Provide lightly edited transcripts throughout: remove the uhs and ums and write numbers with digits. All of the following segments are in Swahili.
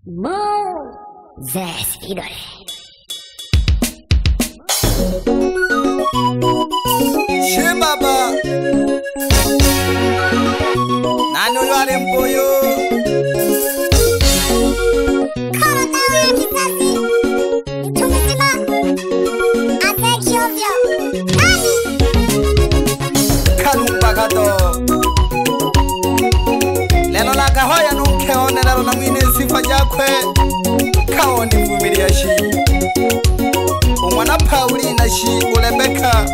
Moses Idole. Shebaba Nano yale mpoyo Kalumba kato Lelo la kahoya nunkeone lalo na mwine sifa jakwe Kaoni vumilia shi Umwana Paulina shi ulebeka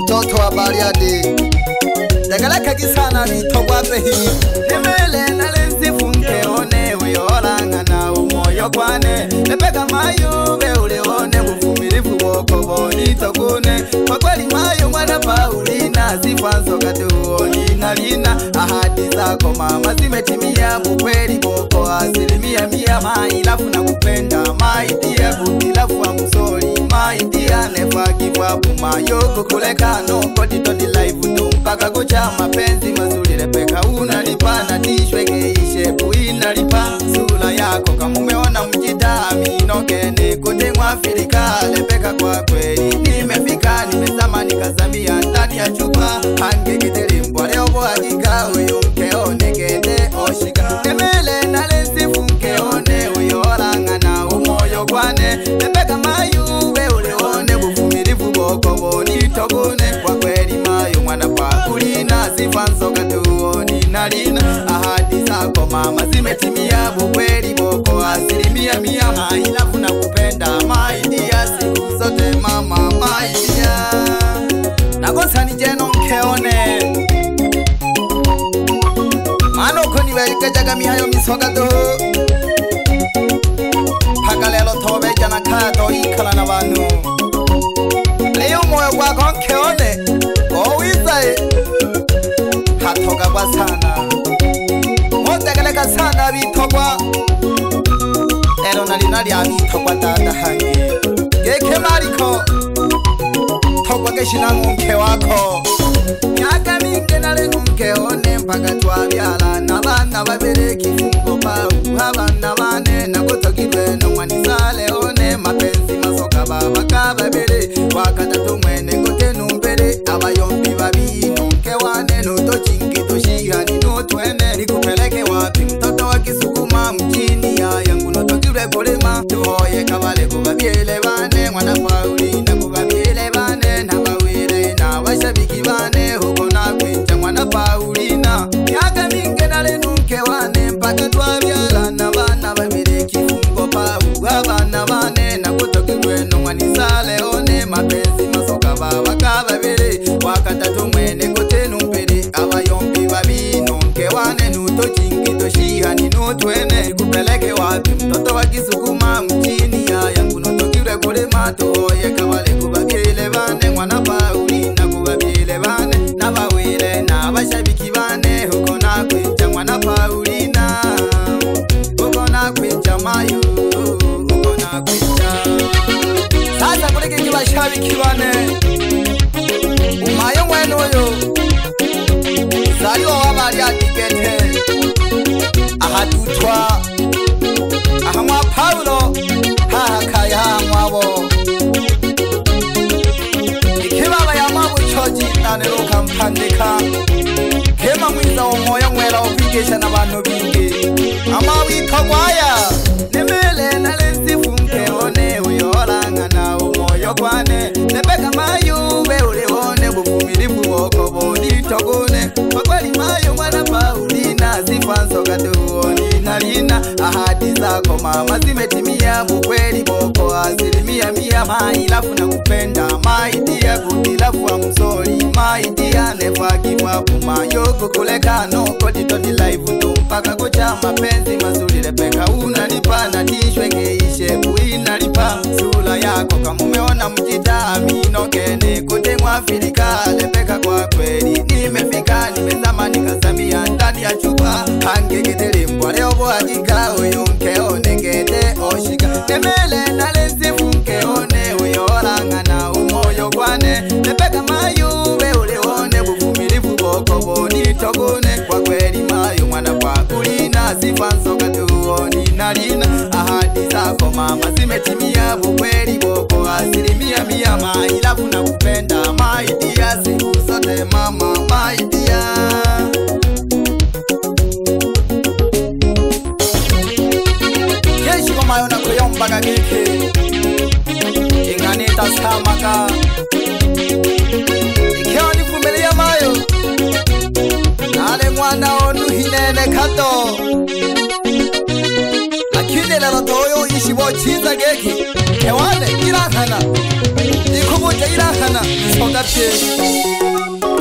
Mtoto wa Bariadi Dagalaka kisana vitogwa behi Nemele na lenzi funke one Uyolanga na umoyo kwane Lebeka mayo beule one Mufumilifu woko boni tokune Kwa kweli mayo mwana Paulina Sifanso katuo nina lina Ahadi zako mama zimetimia Mukweli boko 100% Mailafu na kupenda Maidia kutilafu wa msori Maidia never give up Mayo kukuleka no kodi todi life Mpaka kucha mapenzi mazuri Rebeka unalipa na tishwe geishe Puinalipa sula yako kama umeona mjitami Inokene kote mwafirika Rebeka kwa kweli nimefika Nimezama nikazamia ndani ya chupa Hange kitelimbwa leo bohakika Uyu mkeone kende oshika Nemele na lenzi funkeone Uyolanga na umoyo kwane Rebeka mayuwe uleone Bufumilifu boko boni togune Kwa kweli mayo mwana Paulina Sifanso katuo nina lina Ahadi zako mama zimetimia Bukweli boko 100% Mailafu na kupenda Maidia siku zote mama Maidia Nagosa ni jeno mkeone Mano koni welike jaga mihayo misoga doho Paka lelo tobe jana kato ikala na banu Leo moyo wako mkeone Owizae Hatoga kwa sana Motegeleka sana vitogwa Lelo nalinali avitogwa dada hangi Geke mariko Togwa keshina mke wako Nyaka minge nale mkeone Mpaka tuwabiala na bana babere kifungo pau Habana bane na kutogirwe no mwanisale one Mapenzi masoka baba kababere Wakatatu mwene kote numbere Abayombi babino mkewane Nuto chingi toshihani nutwene Nikupeleke wapi mtoto wa Kisukuma Mjini ya yangu notogirwe kulima Tuhoye kabale kubabiele bane Mwana Paulina kubabiele bane Na bawile na washabiki bane Huko na kwincha mwana Paulina Miaka minge nale nukewane Mpaka tuwabiala na bana babire kifungo pau Habana bane na kutogirwe no mwanisale one Mapenzi masoka baba kababire Wakatatu mwene kote numpere Abayombi babino mkewane Nuto chingi toshihani nutwene Kupeleke wapi mtoto wa Kisukuma Mjini ya yangu notogirwe kulima Tuhoye kabale kubabiele bane Mwana Paulina kubabiele bane Na bawile na bashabiki bane Huko na kwincha mwana Paulina Huko na kwincha mayu Huko na kwincha Sasa kuleke kibashabiki bane Umayo mwenu yo Zaliwa wabali adigete Ahadutwa Ahamwa Paulo Hahakaya hamwabo Ikibaba ya mabu choji Naneruka mpandika Kema mwiza umoyo mwela Upigesha na bano bingi Ama witogwaya Nemele na lenzi funke one Uyolanga na umoyo kwane Lebeka mayube uleone Bufumilifu boko boni togune Kwa kweli mayo mwana Paulina Sifanso katuo nina lina Ahadi zako mama zimetimia Bukweli boko 100% Mailafu na kupenda Maidia kutilafu wa msori Maidia never give up Mayo kukuleka no kodi todi life Mpaka kucha mapenzi mazuri Rebeka unalipa na tishwe geishe Puinalipa sula yako kama umeona mjitami Inokene kote mwafirika Rebeka kwa kweli nimefika Nimezama nikazamia ndani ya chupa Hange kitelimbwa leo bohakika Uyu mkeone kende oshika Nemele na lenzi funkeone Uyolanga na umoyo kwane Rebeka mayube uleone Bufumilifu boko boni togune Kwa kweli mayo mwana Paulina Sifanso katuo nina Lina, ahadi zako mama zimetimia, ukweli boko 100%. My love nakupenda my dear, siku zote mama my dear. Keshi kama yona kuyomba kageke inganita samaka ikiwa nifumilia mayo nale mwana onu hinene kato lakini lelo toyo ishibo chiza geki ewane irahana ikubuja irahana sogapye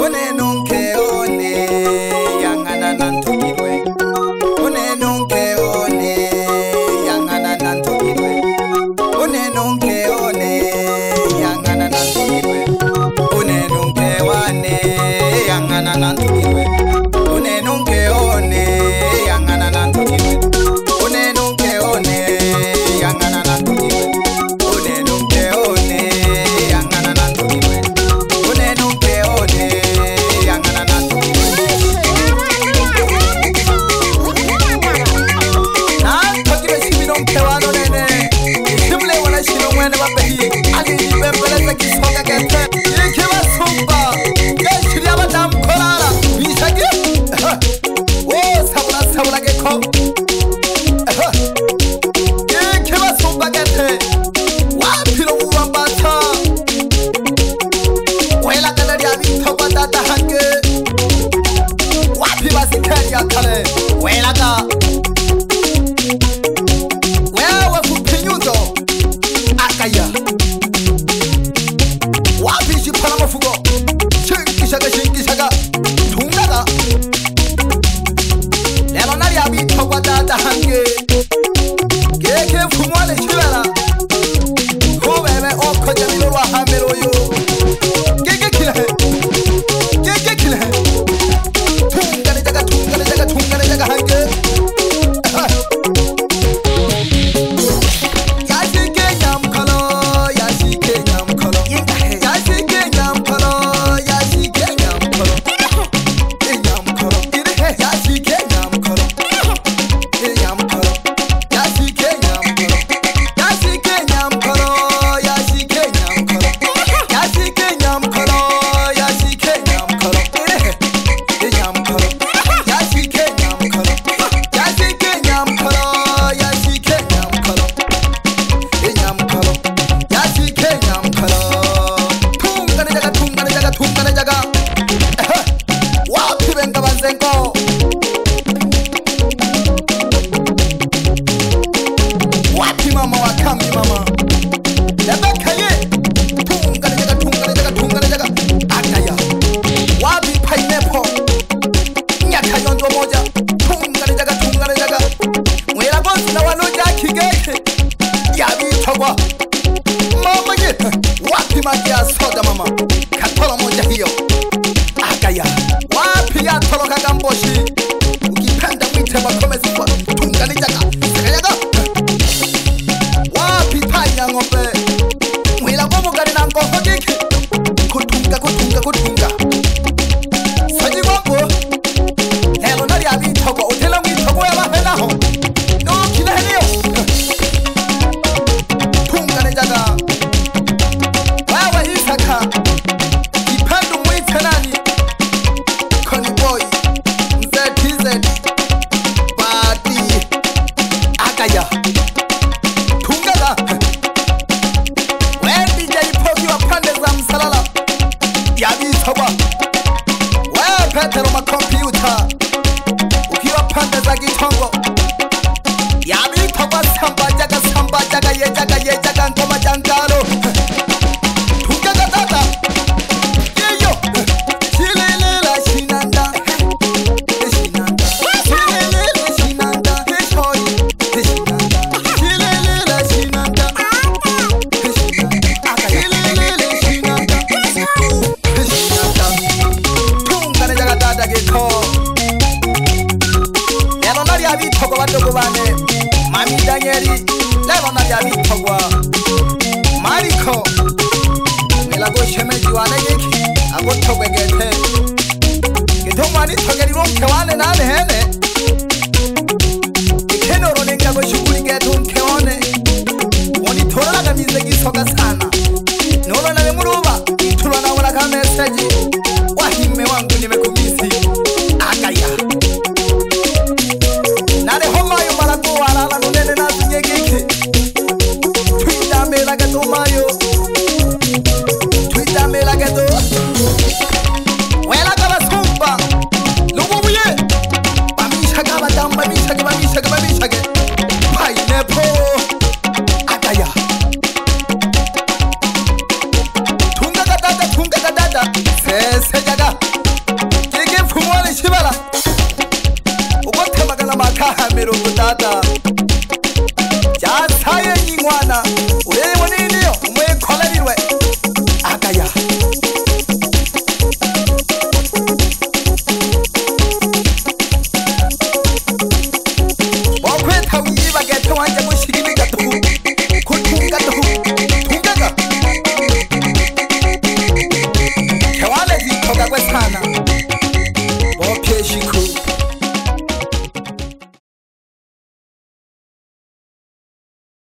une nunke one yangana nantukirwe une nunke one yangana nantukirwe une nunke one yangana nantukirwe une nunke wane yangana nantukirwe une nunke one yangana nantukirwe une nunke one yangana nantukirwe une nunke one yangana nantukirwe une nunke one yangana nantukirwe nantukirwe shimino mkewano nene shimle wana shino mwene wapehi ali bembeleza kisoga kete ikiwa sumba yeshiri abadamu korara bishagi wo sabula geko ikiwa sumba kete wapilo uwambata wela kadari abito badata hange wapi basikari ya kale wela ka wewe kupinyuzo akaya wapi jipala mafugo shinkishaga tungaga lelo nari abito badata hange geke fumwale chibela kubebe oko jamilo wa hamero yo geke kile tungane jaga hange yashike nyamkalo yashike nyamkalo yashike nyamkalo yashike nyamkalo nyamkalo yashike nyamkalo nyamkalo yashike nyamkalo yashike nyamkalo yashike nyamkalo yashike nyamkalo yashike nyamkalo nyamkalo yashike nyamkalo yashike nyamkalo yashike nyamkalo nyamkalo yashike nyamkalo tungane jaga wapi benga banzengo wapi mama wakambi mama lebekaye tungane jaga akaya wapi pineapple nyaka yondo moja tungane jaga mwela bosi na wanoja kigeke yabitogwa mama ye wapi maji ya soda mama katolo moja hiyo akaya wapi ya tolo kagamboshi ukipenda mwite makomezi kwa tungane jaga wapi panya ngombe mwela kwa mugari na ngombe giki kutunga saji wangu helo nari abitogwa utela mwitogwa yabahenaho no kina heliyo tungane jaga wewe isaka ipandu mwite nani Conny boy mzee TZ badi akaya tungaga wendi jaipoki wa pande za msalala yabitogwa wewe petero makompyuta ukiwa pande za Gitongo yabitogwa samba jaga yejaga ngoma jangalo tungaga dada yeyo shililela shinanda shililela shinanda heshoi shililela shinanda shililela shinanda tungane jaga dada geko lelo nari abitogwa badogo bane mami Danieli lelo nari abitogwa Mariko mwela go shemeji wane geki agotogwe gete getomani togeri ronke wane nane hene ikenoro nenga go shukuri babishage pineapple agaya tunga dada sese jaga kike fumwani shibala ugotemagana makaha mirongo dada jasaye nyingwana urebe munini umwekolerirwe agaya wakweta wiba gete wanje